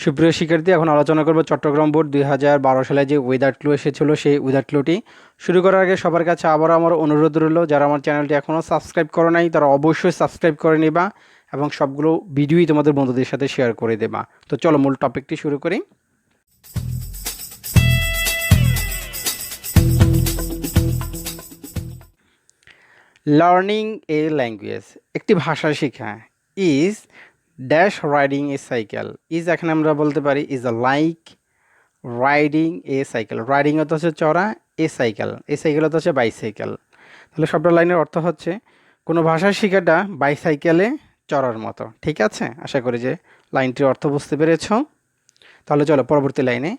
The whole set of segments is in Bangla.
সুপ্রিয় শিক্ষার্থী, এখন আলোচনা করব চট্টগ্রাম বোর্ড 2012 সালে যে উইদাউট ক্লু এসেছিল সেই উইদাউট ক্লুটি। শুরু করার আগে সবার কাছে আবারও আমার অনুরোধ রইল, যারা আমার চ্যানেলটি এখনও সাবস্ক্রাইব করো নাই তারা অবশ্যই সাবস্ক্রাইব করে নিবা এবং সবগুলো ভিডিওই তোমাদের বন্ধুদের সাথে শেয়ার করে দেবা। তো চলো মূল টপিকটি শুরু করি। লার্নিং এ ল্যাঙ্গুয়েজ, একটি ভাষা শেখা। Is dash riding A cycle. Is এখানে আমরা বলতে পারি is a like riding A cycle. Riding অর্থ হচ্ছে চড়া, এ সাইকেল অর্থ হচ্ছে বাইসাইকেল। তাহলে সবটা লাইনের অর্থ হচ্ছে কোনো ভাষা শেখাটা বাইসাইকেলে চড়ার মতো। ঠিক আছে, আশা করি যে লাইনটির অর্থ বুঝতে পেরেছ। তাহলে চলো পরবর্তী লাইনে।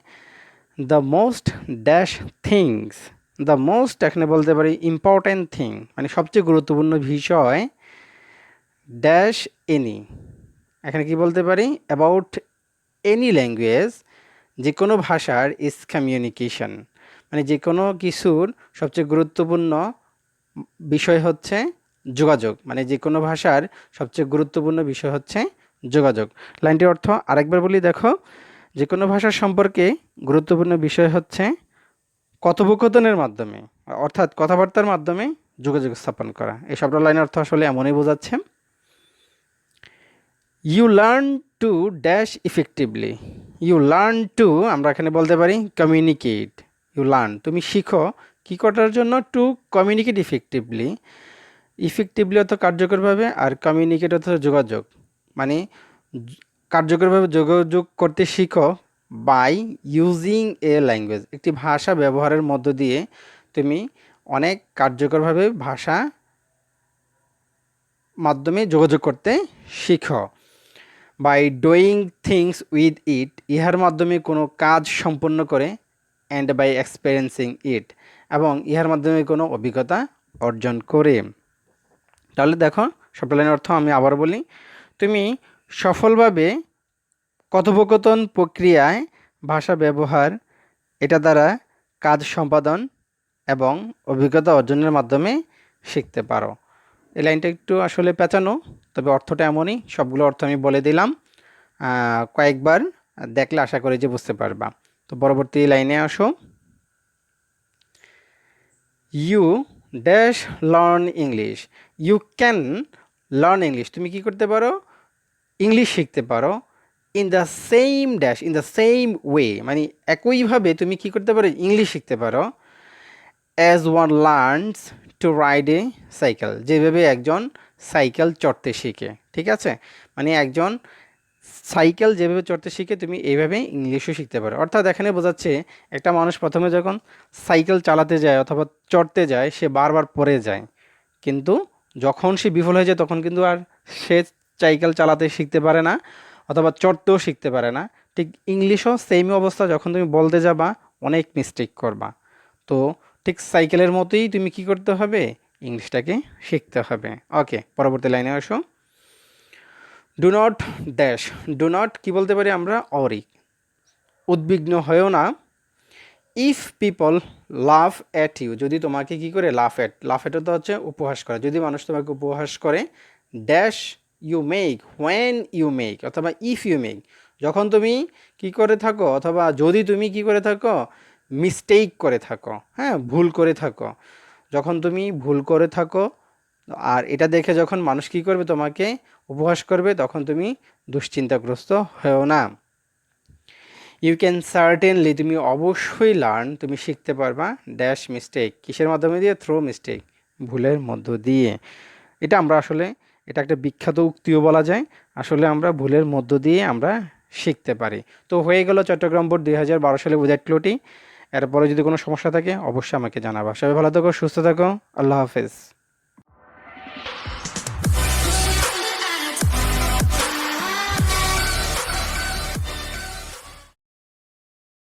The most dash things. The most এখানে বলতে পারি ইম্পর্ট্যান্ট থিং, মানে সবচেয়ে গুরুত্বপূর্ণ বিষয়। ড্যাশ এনি, এখানে কি বলতে পারি অ্যাবাউট এনি ল্যাঙ্গুয়েজ, যে কোনো ভাষার ইজ কমিউনিকেশন, মানে যে কোনো কিছুর সবচেয়ে গুরুত্বপূর্ণ বিষয় হচ্ছে যোগাযোগ, মানে যে কোনো ভাষার সবচেয়ে গুরুত্বপূর্ণ বিষয় হচ্ছে যোগাযোগ। লাইনটির অর্থ আরেকবার বলি, দেখো, যে কোনো ভাষার সম্পর্কে গুরুত্বপূর্ণ বিষয় হচ্ছে কথোপকথনের মাধ্যমে, অর্থাৎ কথাবার্তার মাধ্যমে যোগাযোগ স্থাপন করা। এই সবটা লাইনের অর্থ আসলে এমনই বোঝাচ্ছে। You learn to dash effectively. You learn to আমরা এখানে বলতে পারি কমিউনিকেট। ইউ লার্ন, তুমি শিখো কী করার জন্য, টু কমিউনিকেট ইফেক্টিভলি। ইফেক্টিভলি অর্থ কার্যকরভাবে, আর কমিউনিকেট অর্থ যোগাযোগ, মানে কার্যকরভাবে যোগাযোগ করতে শিখো বাই ইউজিং এ ল্যাঙ্গুয়েজ, একটি ভাষা ব্যবহারের মধ্য দিয়ে তুমি অনেক কার্যকরভাবে ভাষা মাধ্যমে যোগাযোগ করতে শিখো। By doing things with it, ইহার মাধ্যমে কোনো কাজ সম্পন্ন করে। অ্যান্ড বাই এক্সপেরিয়েন্সিং ইট, এবং ইহার মাধ্যমে কোনো অভিজ্ঞতা অর্জন করে। তাহলে দেখো সবটা লাইনের অর্থ আমি আবার বলি, তুমি সফলভাবে কথোপকথন প্রক্রিয়ায় ভাষা ব্যবহার, এটা দ্বারা কাজ সম্পাদন এবং অভিজ্ঞতা অর্জনের মাধ্যমে শিখতে পারো। এই লাইনটা একটু আসলে পেঁচানো, তবে অর্থটা এমনই। সবগুলো অর্থ আমি বলে দিলাম, কয়েকবার দেখলে আশা করি যে বুঝতে পারবা। তো পরবর্তী লাইনে আসো। You dash learn English. You can learn English, তুমি কি করতে পারো, ইংলিশ শিখতে পারো। In the same dash, in the same way, মানে একইভাবে তুমি কি করতে পারো, ইংলিশ শিখতে পারো। As one learns to ride a cycle, যেভাবে একজন সাইকেল চড়তে শিখে। ঠিক আছে, মানে একজন সাইকেল যেভাবে চড়তে শিখে তুমি এইভাবে ইংলিশও শিখতে পারো। অর্থাৎ এখানে বোঝাচ্ছে একটা মানুষ প্রথমে যখন সাইকেল চালাতে যায় অথবা চড়তে যায় সে বারবার পড়ে যায়, কিন্তু যখন সে বিফল হয়ে যায় তখন কিন্তু আর সে সাইকেল চালাতে শিখতে পারে না অথবা চড়তেও শিখতে পারে না। ঠিক ইংলিশও সেমই অবস্থা, যখন তুমি বলতে যাবা অনেক মিস্টেক করবা। তো ঠিক সাইকেলের মতোই তুমি কি করতে হবে, ইংলিশটাকে শিখতে হবে। ওকে, পরবর্তী লাইনে আসো। Do not dash. Do not কি বলতে পারি আমরা, অরি, উদ্বিগ্ন হয়েও না। If people laugh at you, যদি তোমাকে কি করে, লাভ অ্যাট তো হচ্ছে উপহাস করা, যদি মানুষ তোমাকে উপহাস করে। Dash you make, when you make, অথবা ইফ ইউ মেক, যখন তুমি কি করে থাকো, অথবা যদি তুমি কি করে থাকো, মিস্টেক করে থাকো, হ্যাঁ, ভুল করে থাকো। যখন তুমি ভুল করে থাকো আর এটা দেখে যখন মানুষ কী করবে, তোমাকে উপহাস করবে, তখন তুমি দুশ্চিন্তাগ্রস্ত হও না। ইউ ক্যান সার্টেনলি, তুমি অবশ্যই লার্ন, তুমি শিখতে পারবা। ড্যাশ মিস্টেক, কিসের মাধ্যমে দিয়ে, থ্রু মিস্টেক, ভুলের মধ্য দিয়ে। এটা আমরা আসলে, এটা একটা বিখ্যাত উক্তিও বলা যায়, আসলে আমরা ভুলের মধ্য দিয়ে আমরা শিখতে পারি। তো হয়ে গেল চট্টগ্রাম বোর্ড 2012 সালে উইদাউট ক্লুটি। এরপরে যদি কোনো সমস্যা থাকে অবশ্যই আমাকে জানাবা। সবাই ভালো থাকো, সুস্থ থাকো, আল্লাহ হাফেজ।